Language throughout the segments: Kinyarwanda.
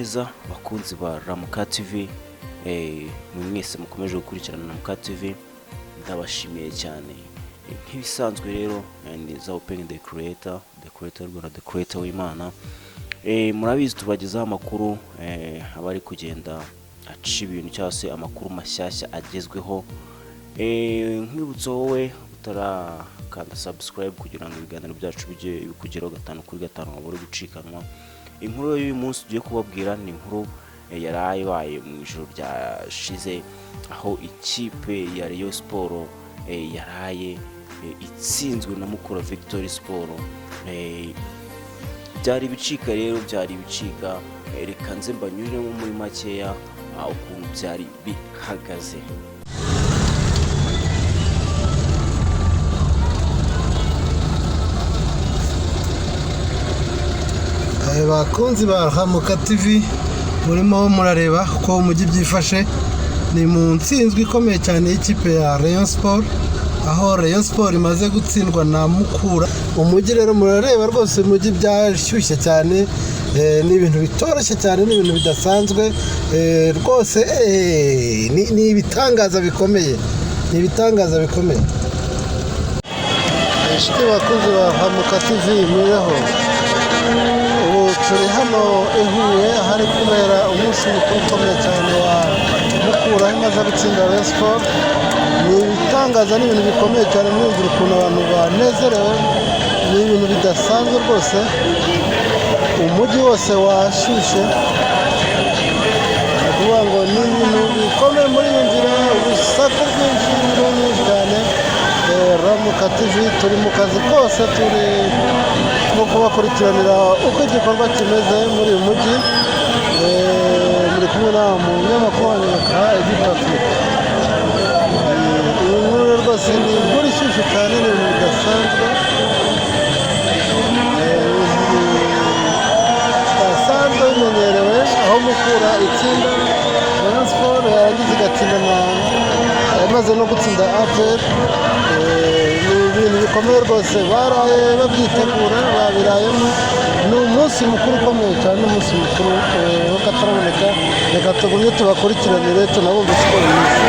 neza bakunzi ba Ramuka TV, mwese mukomeje gukurikirana Ramuka TV, ndabashimiye cyane. Nk'ibisanzwe rero ni za Open the Creator Rwanda, the Creator w'Imana. Murabizi tubagezaho amakuru abari kugenda aca ibintu cyangwa se amakuru mashyashya agezweho. Nkibutso wowe utarakanda subscribe kugira ngo ibiganiro byacu bijye bikugeraho 5 kuri 5 wabure gucikanwa. Inkuru y'uyu munsi tugiye kubabwira ni inkuru yaraye mu ijoro ryashize, aho ikipe ya Rayon Sport yaraye itsinzwe na Mukura Victory Sport. Byari bicika rero, reka nze mbanyuremo muri makeya ukuntu byari bihagaze. Bakunzi ba Ramuka TV, murimo murareba ko umujyi byifashe. Ni mu ntsinzwe ikomeye cyane y'ikipe ya Rayon Sport, aho Rayon Sport imaze gutsindwa na Mukura. Umujyi rero murareba rwose umujyi byashyushye cyane, ni ibintu bitoroshye cyane, ni ibintu bidasanzwe rwose. Ni ibitangaza bikomeye, inshuti bakunzi ba Ramuka TV muriho. Turi hano Huye, hari kubera umunsi mukuru ukomeye cyane wa Mukura imaze gutsinda Rayon Sport. Ni ibitangaza, ni ibintu bikomeye cyane, mwumvira ukuntu abantu banezerewe, ni ibintu bidasanzwe rwose. Umujyi wose washyushye, ni ukuvuga ngo ni ibintu bikomeye. muri iyi nzira urusaku rwinshi nyinshi cyane. Ramuka TV turi mu kazi kose, turi no kubakurikiranira uko igikorwa kimeze muri uyu mujyi. Muri kumwe na munyamakuru wa Edith. Iyi nkuru rwose ni inkuru ishyushye cyane, ni ibintu bidasanzwe. Bidasanzwe bimenyerewe, aho Mukura itsinda Rayon Sport, yarangiza igatsinda yamaze no gutsinda APR. Ni ibintu bikomeye rwose, baraye babyitegura, babirayemo. Ni umunsi mukuru ukomeye cyane, umunsi mukuru w'akataraboneka. Reka tugumye tubakurikiranire, tunabumve siporo nyinshi.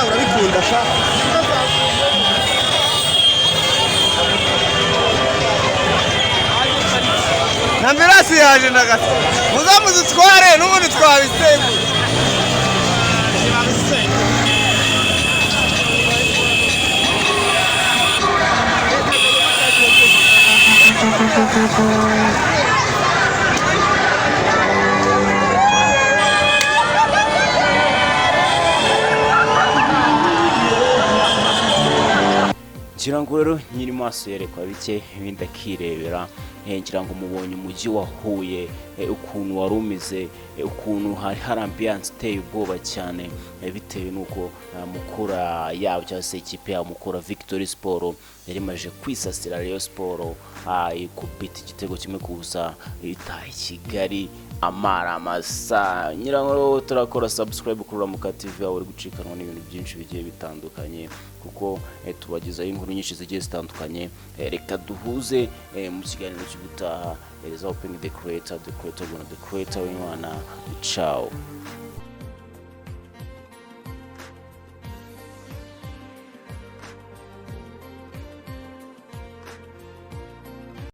Urabikunda sha na mirasi yaje ndagato muzamuzitware n'ubundi twabisegu. Kirango rero nyiri maso yerekwa bike ibindi akirebera. Ngira ngo mubonye umujyi wa Huye ukuntu warumize, ukuntu hari ambiance iteye ubwoba cyane, bitewe nuko Mukura yabo cyangwa se ikipe ya Mukura Victory Sport yari maje kwisasira Rayon Sport, ikubita igitego kimwe kubusa itaye Kigali amara masa. Nyirango turakora subscribe kuri Ramuka TV, aho uri gucikanwa n'ibintu byinshi bigiye bitandukanye, kuko tubagezaho inkuru nyinshi zigiye zitandukanye. Reka duhuze mu kiganiro cy'ubutaha. Open the Creator Rwanda, the Creator w'Imana. Ciao.